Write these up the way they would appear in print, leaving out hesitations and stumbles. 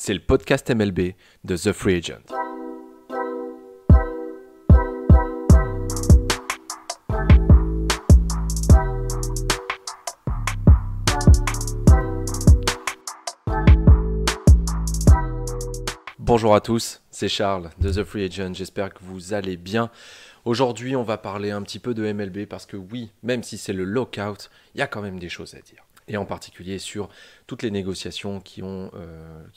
C'est le podcast MLB de The Free Agent. Bonjour à tous, c'est Charles de The Free Agent, j'espère que vous allez bien. Aujourd'hui, on va parler un petit peu de MLB parce que oui, même si c'est le lockout, il y a quand même des choses à dire. Et en particulier sur toutes les négociations qui ont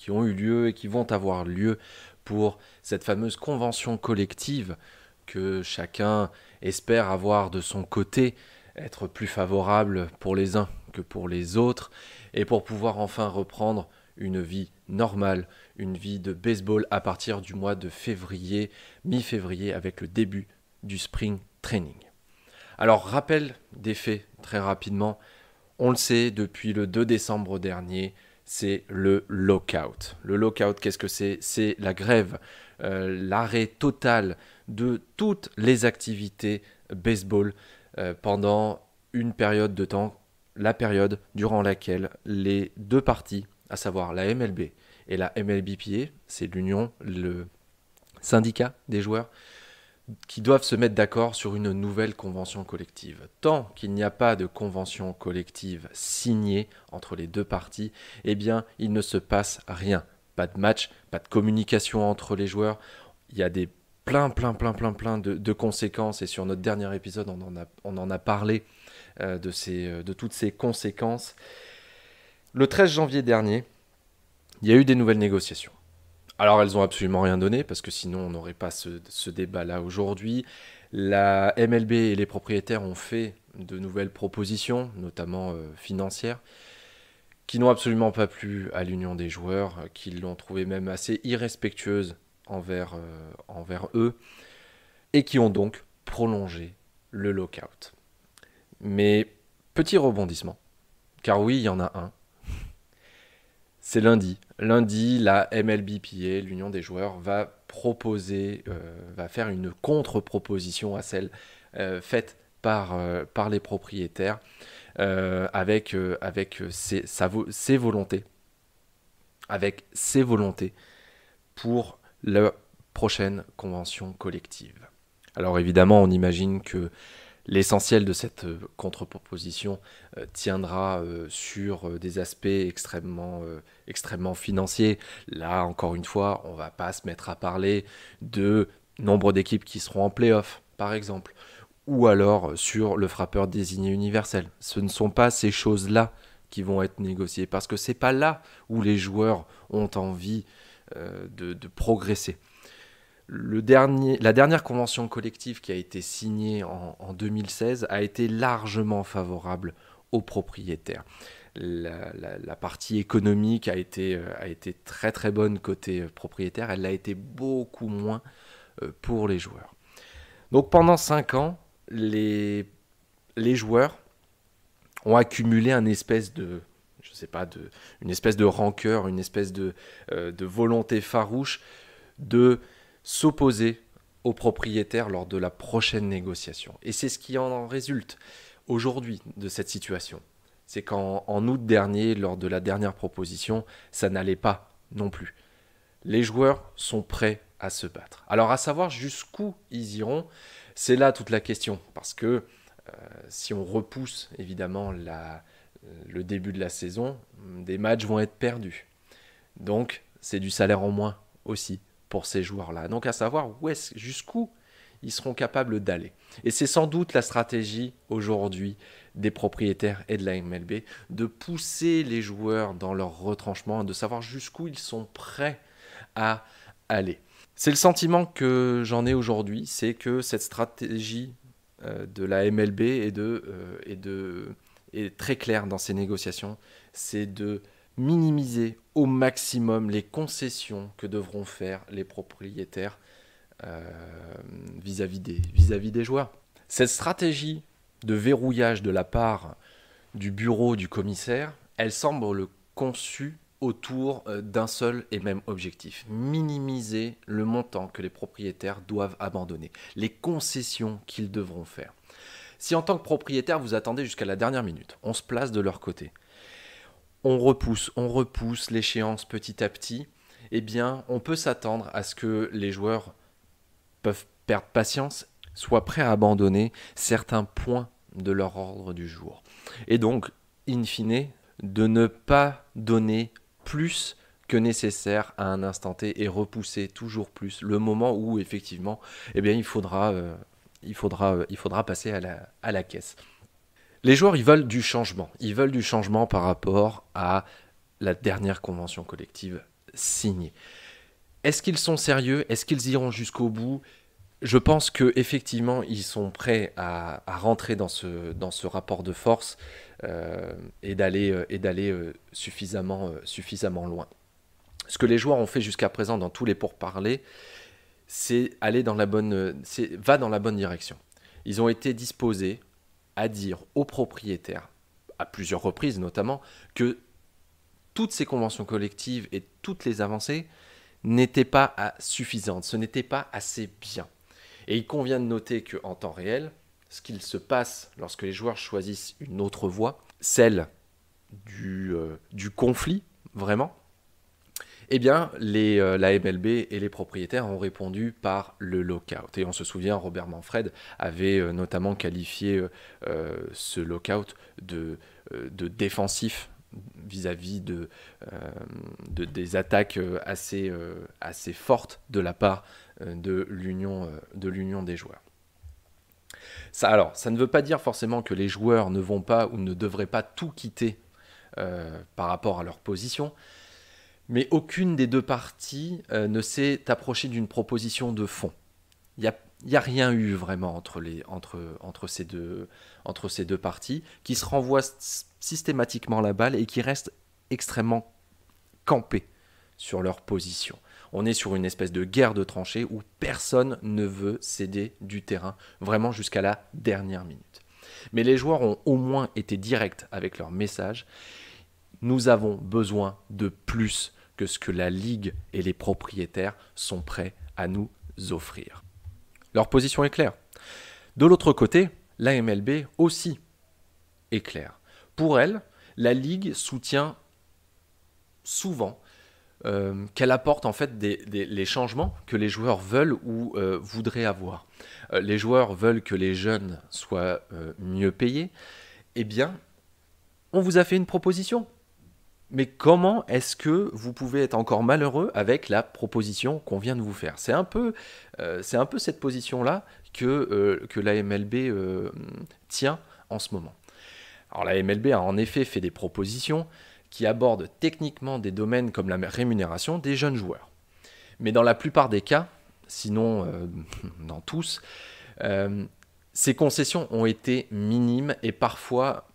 eu lieu et qui vont avoir lieu pour cette fameuse convention collective que chacun espère avoir de son côté, être plus favorable pour les uns que pour les autres, et pour pouvoir enfin reprendre une vie normale, une vie de baseball à partir du mois de février, mi-février, avec le début du spring training. Alors, rappel des faits très rapidement. On le sait, depuis le 2 décembre dernier, c'est le lockout. Le lockout, qu'est-ce que c'est ? C'est la grève, l'arrêt total de toutes les activités baseball pendant une période de temps, la période durant laquelle les deux parties, à savoir la MLB et la MLBPA, c'est l'union, le syndicat des joueurs, qui doivent se mettre d'accord sur une nouvelle convention collective. Tant qu'il n'y a pas de convention collective signée entre les deux parties, eh bien, il ne se passe rien. Pas de match, pas de communication entre les joueurs. Il y a des plein de conséquences. Et sur notre dernier épisode, on en a parlé de toutes ces conséquences. Le 13 janvier dernier, il y a eu des nouvelles négociations. Alors, elles n'ont absolument rien donné, parce que sinon, on n'aurait pas ce débat-là aujourd'hui. La MLB et les propriétaires ont fait de nouvelles propositions, notamment financières, qui n'ont absolument pas plu à l'union des joueurs, qui l'ont trouvé même assez irrespectueuse envers eux, et qui ont donc prolongé le lockout. Mais, petit rebondissement, car oui, il y en a un. C'est lundi. Lundi, la MLBPA, l'Union des joueurs, va faire une contre-proposition à celle faite par les propriétaires avec ses volontés pour la prochaine convention collective. Alors évidemment, on imagine que l'essentiel de cette contre-proposition tiendra sur des aspects extrêmement financiers. Là, encore une fois, on ne va pas se mettre à parler de nombre d'équipes qui seront en play-off, par exemple, ou alors sur le frappeur désigné universel. Ce ne sont pas ces choses-là qui vont être négociées, parce que ce n'est pas là où les joueurs ont envie de progresser. La dernière convention collective qui a été signée en 2016 a été largement favorable aux propriétaires. La partie économique a été très très bonne côté propriétaire, elle l'a été beaucoup moins pour les joueurs. Donc pendant 5 ans, les joueurs ont accumulé une espèce de rancœur, une espèce de volonté farouche de s'opposer aux propriétaires lors de la prochaine négociation. Et c'est ce qui en résulte aujourd'hui de cette situation. C'est qu'en août dernier, lors de la dernière proposition, ça n'allait pas non plus. Les joueurs sont prêts à se battre. Alors à savoir jusqu'où ils iront, c'est là toute la question. Parce que si on repousse évidemment le début de la saison, des matchs vont être perdus. Donc c'est du salaire en moins aussi pour ces joueurs-là. Donc à savoir jusqu'où ils seront capables d'aller. Et c'est sans doute la stratégie aujourd'hui des propriétaires et de la MLB de pousser les joueurs dans leur retranchement, de savoir jusqu'où ils sont prêts à aller. C'est le sentiment que j'en ai aujourd'hui, c'est que cette stratégie de la MLB est très claire dans ces négociations, c'est de minimiser au maximum les concessions que devront faire les propriétaires vis-à-vis des joueurs. Cette stratégie de verrouillage de la part du bureau du commissaire, elle semble conçue autour d'un seul et même objectif, minimiser le montant que les propriétaires doivent abandonner, les concessions qu'ils devront faire. Si en tant que propriétaire, vous attendez jusqu'à la dernière minute, on se place de leur côté, on repousse l'échéance petit à petit, eh bien, on peut s'attendre à ce que les joueurs peuvent perdre patience, soient prêts à abandonner certains points de leur ordre du jour. Et donc, in fine, de ne pas donner plus que nécessaire à un instant T et repousser toujours plus le moment où effectivement eh bien, il faudra passer à la caisse. Les joueurs, ils veulent du changement. Ils veulent du changement par rapport à la dernière convention collective signée. Est-ce qu'ils sont sérieux? Est-ce qu'ils iront jusqu'au bout? Je pense qu'effectivement, ils sont prêts à rentrer dans ce rapport de force et d'aller suffisamment loin. Ce que les joueurs ont fait jusqu'à présent dans tous les pourparlers, c'est va dans la bonne direction. Ils ont été disposés à dire aux propriétaires, à plusieurs reprises notamment, que toutes ces conventions collectives et toutes les avancées n'étaient pas suffisantes, ce n'était pas assez bien. Et il convient de noter qu'en temps réel, ce qu'il se passe lorsque les joueurs choisissent une autre voie, celle du conflit, vraiment, eh bien, la MLB et les propriétaires ont répondu par le lockout. Et on se souvient, Robert Manfred avait notamment qualifié ce lockout de défensif vis-à-vis des attaques assez fortes de la part de l'union des joueurs. Ça ne veut pas dire forcément que les joueurs ne vont pas ou ne devraient pas tout quitter par rapport à leur position, mais aucune des deux parties ne s'est approchée d'une proposition de fond. Il n'y a rien eu vraiment entre ces deux parties qui se renvoient systématiquement la balle et qui restent extrêmement campés sur leur position. On est sur une espèce de guerre de tranchées où personne ne veut céder du terrain, vraiment jusqu'à la dernière minute. Mais les joueurs ont au moins été directs avec leur message. Nous avons besoin de plus que ce que la Ligue et les propriétaires sont prêts à nous offrir. Leur position est claire. De l'autre côté, la MLB aussi est claire. Pour elle, la Ligue soutient souvent qu'elle apporte en fait les changements que les joueurs veulent ou voudraient avoir. Les joueurs veulent que les jeunes soient mieux payés. Eh bien, on vous a fait une proposition. Mais comment est-ce que vous pouvez être encore malheureux avec la proposition qu'on vient de vous faire? C'est un peu cette position-là que la MLB tient en ce moment. Alors la MLB a en effet fait des propositions qui abordent techniquement des domaines comme la rémunération des jeunes joueurs. Mais dans la plupart des cas, sinon dans tous, ces concessions ont été minimes et parfois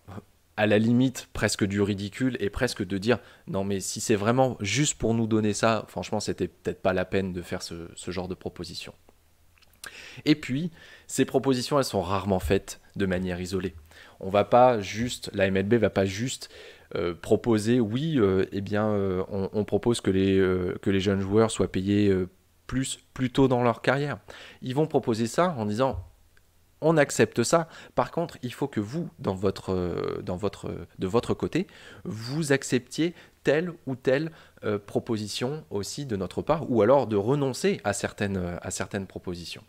à la limite presque du ridicule et presque de dire non mais si c'est vraiment juste pour nous donner ça, franchement c'était peut-être pas la peine de faire ce genre de proposition. Et puis ces propositions elles sont rarement faites de manière isolée. La MLB va pas juste proposer on propose que les jeunes joueurs soient payés plus tôt dans leur carrière. Ils vont proposer ça en disant on accepte ça. Par contre, il faut que vous, de votre côté, vous acceptiez telle ou telle proposition aussi de notre part, ou alors de renoncer à certaines propositions.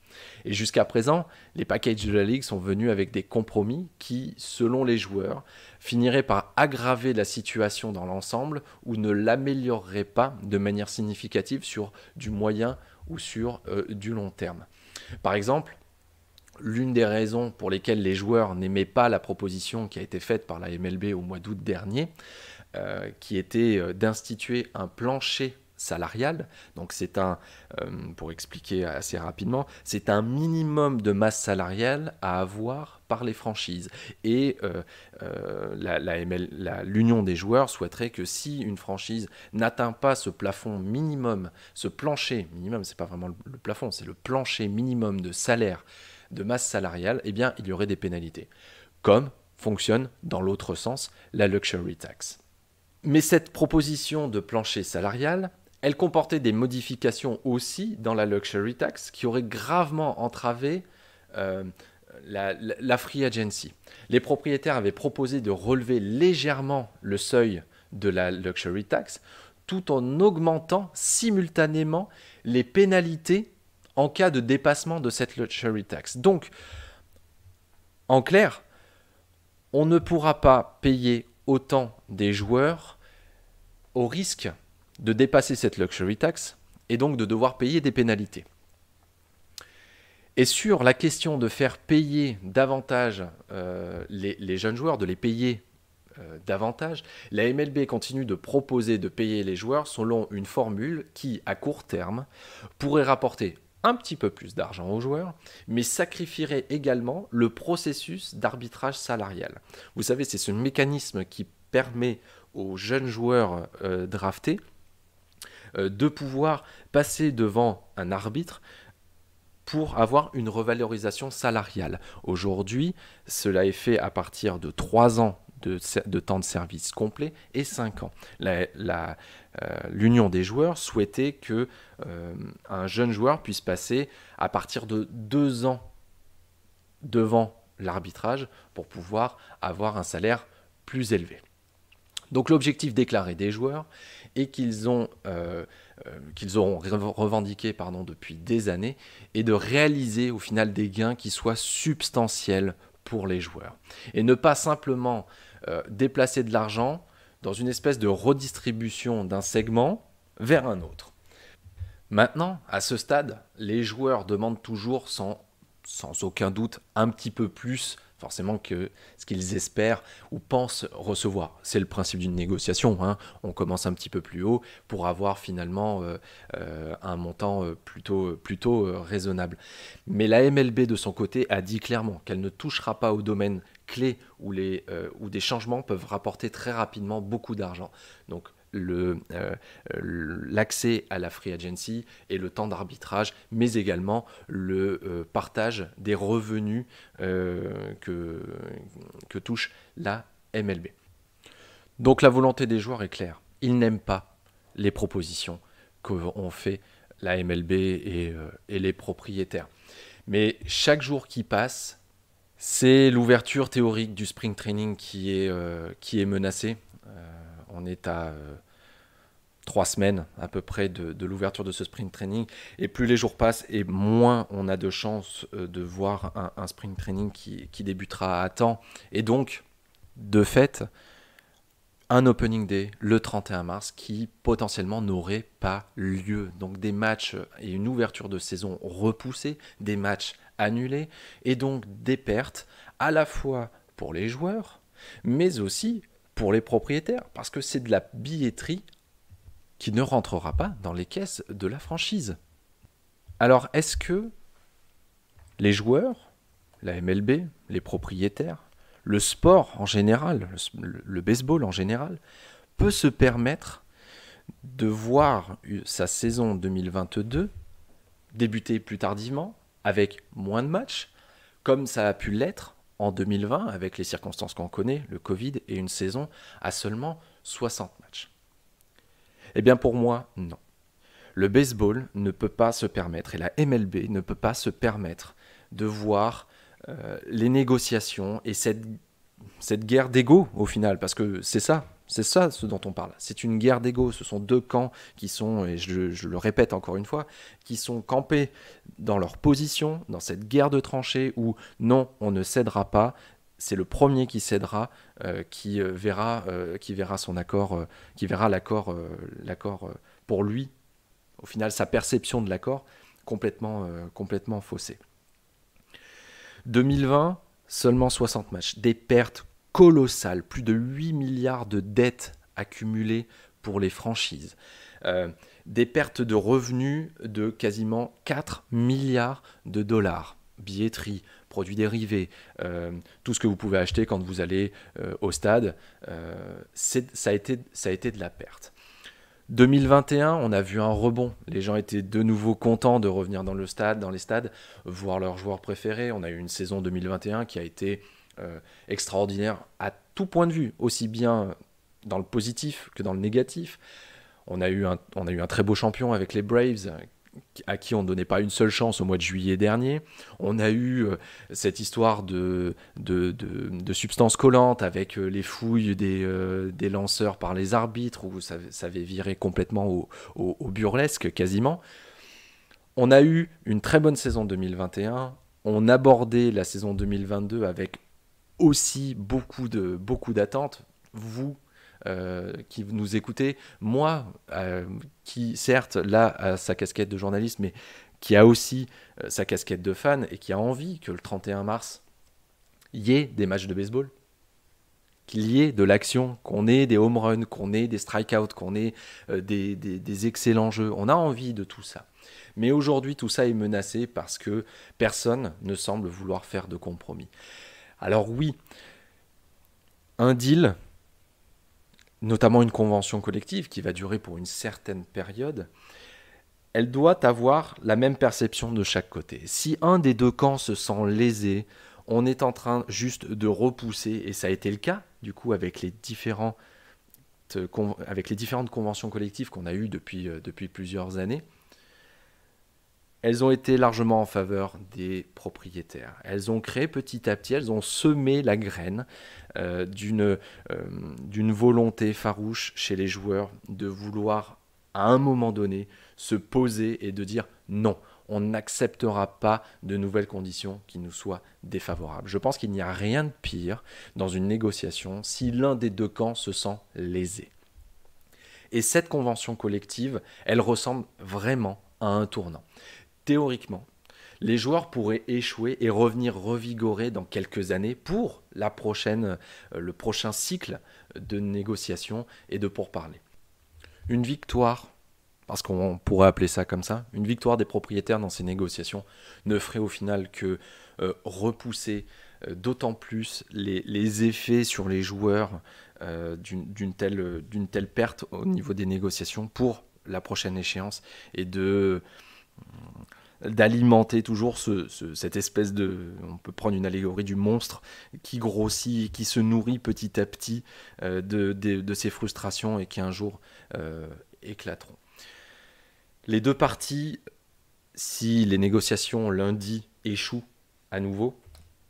Et jusqu'à présent, les packages de la Ligue sont venus avec des compromis qui, selon les joueurs, finiraient par aggraver la situation dans l'ensemble ou ne l'amélioreraient pas de manière significative sur du moyen ou sur du long terme. Par exemple, l'une des raisons pour lesquelles les joueurs n'aimaient pas la proposition qui a été faite par la MLB au mois d'août dernier, qui était d'instituer un plancher salarial. Donc c'est pour expliquer assez rapidement, c'est un minimum de masse salariale à avoir par les franchises. Et l'union des joueurs souhaiterait que si une franchise n'atteint pas ce plafond minimum, ce plancher minimum, c'est pas vraiment le plafond, c'est le plancher minimum de salaire, de masse salariale, eh bien, il y aurait des pénalités. Comme fonctionne dans l'autre sens la luxury tax. Mais cette proposition de plancher salarial, elle comportait des modifications aussi dans la luxury tax qui auraient gravement entravé la free agency. Les propriétaires avaient proposé de relever légèrement le seuil de la luxury tax tout en augmentant simultanément les pénalités en cas de dépassement de cette luxury tax. Donc, en clair, on ne pourra pas payer autant des joueurs au risque de dépasser cette luxury tax et donc de devoir payer des pénalités. Et sur la question de faire payer davantage les jeunes joueurs, de les payer davantage, la MLB continue de proposer de payer les joueurs selon une formule qui, à court terme, pourrait rapporter un petit peu plus d'argent aux joueurs, mais sacrifierait également le processus d'arbitrage salarial. Vous savez, c'est ce mécanisme qui permet aux jeunes joueurs draftés de pouvoir passer devant un arbitre pour avoir une revalorisation salariale. Aujourd'hui, cela est fait à partir de 3 ans de temps de service complet et 5 ans. L'union des joueurs souhaitait que un jeune joueur puisse passer à partir de 2 ans devant l'arbitrage pour pouvoir avoir un salaire plus élevé. Donc l'objectif déclaré des joueurs et qu'ils auront revendiqué depuis des années est de réaliser au final des gains qui soient substantiels pour les joueurs et ne pas simplement déplacer de l'argent dans une espèce de redistribution d'un segment vers un autre. Maintenant, à ce stade, les joueurs demandent toujours sans aucun doute un petit peu plus forcément que ce qu'ils espèrent ou pensent recevoir. C'est le principe d'une négociation, hein. On commence un petit peu plus haut pour avoir finalement un montant plutôt raisonnable. Mais la MLB de son côté a dit clairement qu'elle ne touchera pas au domaine clé où des changements peuvent rapporter très rapidement beaucoup d'argent. Donc l'accès à la free agency et le temps d'arbitrage, mais également le partage des revenus que touche la MLB. Donc la volonté des joueurs est claire. Ils n'aiment pas les propositions qu'ont fait la MLB et les propriétaires. Mais chaque jour qui passe, c'est l'ouverture théorique du spring training qui est menacée. On est à 3 semaines à peu près de l'ouverture de ce sprint training. Et plus les jours passent, et moins on a de chances de voir un sprint training qui débutera à temps. Et donc, de fait, un opening day le 31 mars qui potentiellement n'aurait pas lieu. Donc des matchs et une ouverture de saison repoussée, des matchs annulés, et donc des pertes à la fois pour les joueurs, mais aussi pour les propriétaires, parce que c'est de la billetterie qui ne rentrera pas dans les caisses de la franchise. Alors, est-ce que les joueurs, la MLB, les propriétaires, le sport en général, le baseball en général, peut se permettre de voir sa saison 2022 débuter plus tardivement, avec moins de matchs, comme ça a pu l'être en 2020, avec les circonstances qu'on connaît, le Covid, et une saison à seulement 60 matchs? Eh bien pour moi, non. Le baseball ne peut pas se permettre, et la MLB ne peut pas se permettre de voir les négociations et cette guerre d'ego au final, parce que c'est ça ce dont on parle. C'est une guerre d'ego, ce sont deux camps qui sont, et je le répète encore une fois, qui sont campés dans leur position, dans cette guerre de tranchées où non, on ne cédera pas. C'est le premier qui cédera, qui verra son accord, qui verra l'accord pour lui. Au final, sa perception de l'accord complètement faussée. 2020, seulement 60 matchs, des pertes colossales, plus de 8 milliards de dettes accumulées pour les franchises, des pertes de revenus de quasiment 4 milliards de dollars, billetterie, produits dérivés, tout ce que vous pouvez acheter quand vous allez au stade, ça a été de la perte. 2021, on a vu un rebond. Les gens étaient de nouveau contents de revenir dans les stades, voir leurs joueurs préférés. On a eu une saison 2021 qui a été extraordinaire à tout point de vue, aussi bien dans le positif que dans le négatif. On a eu un très beau champion avec les Braves, à qui on ne donnait pas une seule chance au mois de juillet dernier. On a eu cette histoire de substances collantes avec les fouilles des lanceurs par les arbitres, où ça avait viré complètement au burlesque quasiment. On a eu une très bonne saison 2021. On abordait la saison 2022 avec aussi beaucoup d'attentes. Vous qui nous écoutez, moi qui certes là a sa casquette de journaliste, mais qui a aussi sa casquette de fan et qui a envie que le 31 mars il y ait des matchs de baseball, qu'il y ait de l'action, qu'on ait des home runs, qu'on ait des strikeouts, qu'on ait des excellents jeux. On a envie de tout ça. Mais aujourd'hui, tout ça est menacé parce que personne ne semble vouloir faire de compromis. Alors oui, un deal, notamment une convention collective qui va durer pour une certaine période, elle doit avoir la même perception de chaque côté. Si un des deux camps se sent lésé, on est en train juste de repousser, et ça a été le cas du coup avec les différentes conventions collectives qu'on a eues depuis plusieurs années. Elles ont été largement en faveur des propriétaires. Elles ont créé petit à petit, elles ont semé la graine d'une volonté farouche chez les joueurs de vouloir, à un moment donné, se poser et de dire non, on n'acceptera pas de nouvelles conditions qui nous soient défavorables. Je pense qu'il n'y a rien de pire dans une négociation si l'un des deux camps se sent lésé. Et cette convention collective, elle ressemble vraiment à un tournant. Théoriquement, les joueurs pourraient échouer et revenir revigorés dans quelques années pour le prochain cycle de négociation et de pourparlers. Une victoire, parce qu'on pourrait appeler ça comme ça, une victoire des propriétaires dans ces négociations ne ferait au final que repousser d'autant plus les effets sur les joueurs d'une telle perte au niveau des négociations pour la prochaine échéance et d'alimenter toujours cette espèce on peut prendre une allégorie du monstre qui grossit et qui se nourrit petit à petit de ces frustrations et qui un jour éclateront. Les deux parties, si les négociations lundi échouent à nouveau,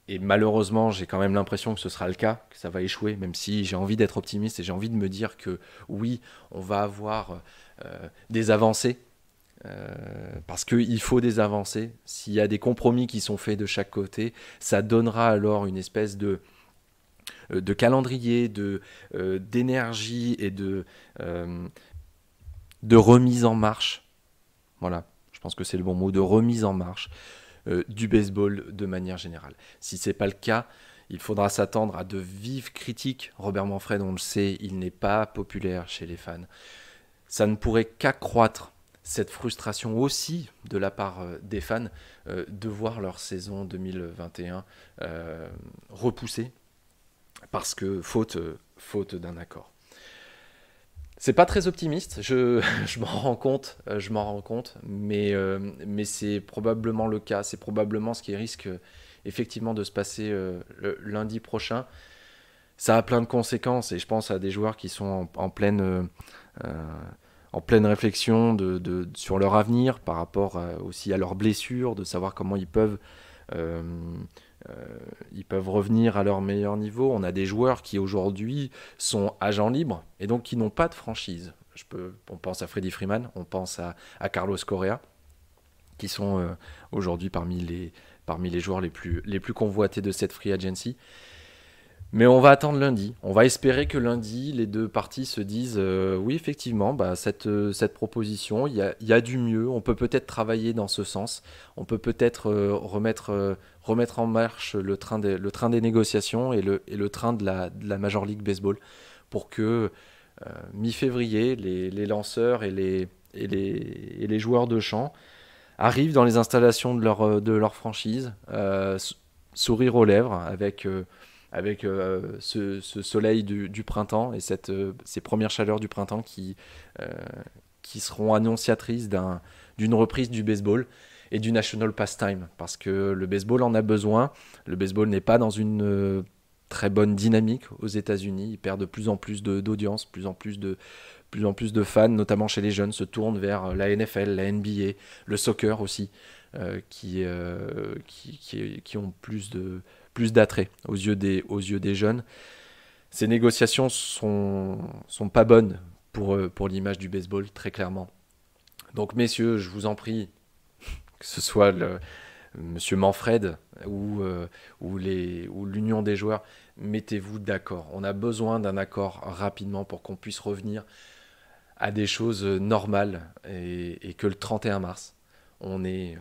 et malheureusement j'ai quand même l'impression que ce sera le cas, que ça va échouer, même si j'ai envie d'être optimiste et j'ai envie de me dire que oui, on va avoir des avancées, parce qu'il faut des avancées. S'il y a des compromis qui sont faits de chaque côté, ça donnera alors une espèce de calendrier, d'énergie et de remise en marche. Voilà, je pense que c'est le bon mot, de remise en marche du baseball de manière générale. Si ce n'est pas le cas, il faudra s'attendre à de vives critiques. Robert Manfred, on le sait, il n'est pas populaire chez les fans. Ça ne pourrait qu'accroître cette frustration aussi de la part des fans de voir leur saison 2021 repoussée parce que faute d'un accord. C'est pas très optimiste, je m'en rends compte, mais c'est probablement le cas, c'est probablement ce qui risque effectivement de se passer le lundi prochain. Ça a plein de conséquences et je pense à des joueurs qui sont en pleine réflexion sur leur avenir par rapport aussi à leurs blessures, de savoir comment ils peuvent revenir à leur meilleur niveau. On a des joueurs qui aujourd'hui sont agents libres et donc qui n'ont pas de franchise. On pense à Freddie Freeman, on pense à Carlos Correa, qui sont aujourd'hui parmi les joueurs les plus convoités de cette free agency. Mais on va attendre lundi. On va espérer que lundi, les deux parties se disent oui, effectivement, cette proposition, il y a du mieux. On peut peut-être travailler dans ce sens. On peut peut-être remettre en marche le train des négociations et le train de la Major League Baseball pour que mi-février, les lanceurs et les joueurs de champ arrivent dans les installations de leur franchise, sourire aux lèvres avec ce soleil du printemps et ces premières chaleurs du printemps qui seront annonciatrices d'une reprise du baseball et du national pastime, parce que le baseball en a besoin. Le baseball n'est pas dans une très bonne dynamique aux États-Unis. Il perd de plus en plus d'audience, plus en plus de fans, notamment chez les jeunes, se tournent vers la NFL, la NBA, le soccer aussi, qui ont plus d'attrait aux yeux des jeunes. Ces négociations sont pas bonnes pour l'image du baseball, très clairement. Donc messieurs, je vous en prie, que ce soit Monsieur Manfred ou l'union des joueurs, mettez-vous d'accord. On a besoin d'un accord rapidement pour qu'on puisse revenir à des choses normales et que le 31 mars, on est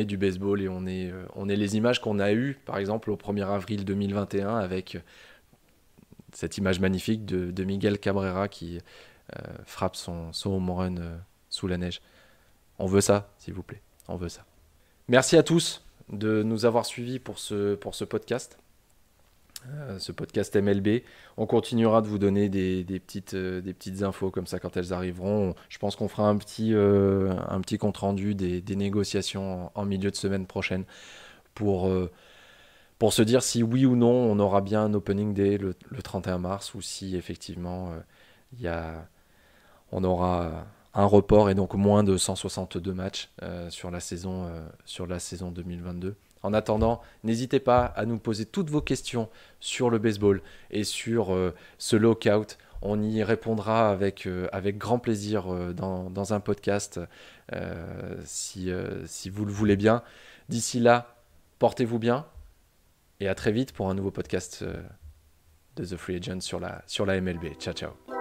du baseball et on est les images qu'on a eues, par exemple, au 1er avril 2021 avec cette image magnifique de Miguel Cabrera qui frappe son home run sous la neige. On veut ça, s'il vous plaît. On veut ça. Merci à tous de nous avoir suivis pour ce podcast. Ce podcast MLB. On continuera de vous donner des petites infos comme ça quand elles arriveront. Je pense qu'on fera un petit compte rendu des négociations en milieu de semaine prochaine pour se dire si oui ou non on aura bien un opening day le 31 mars ou si effectivement on aura un report et donc moins de 162 matchs sur la saison 2022. En attendant, n'hésitez pas à nous poser toutes vos questions sur le baseball et sur ce lockout. On y répondra avec grand plaisir dans un podcast si vous le voulez bien. D'ici là, portez-vous bien et à très vite pour un nouveau podcast de The Free Agent sur la MLB. Ciao, ciao.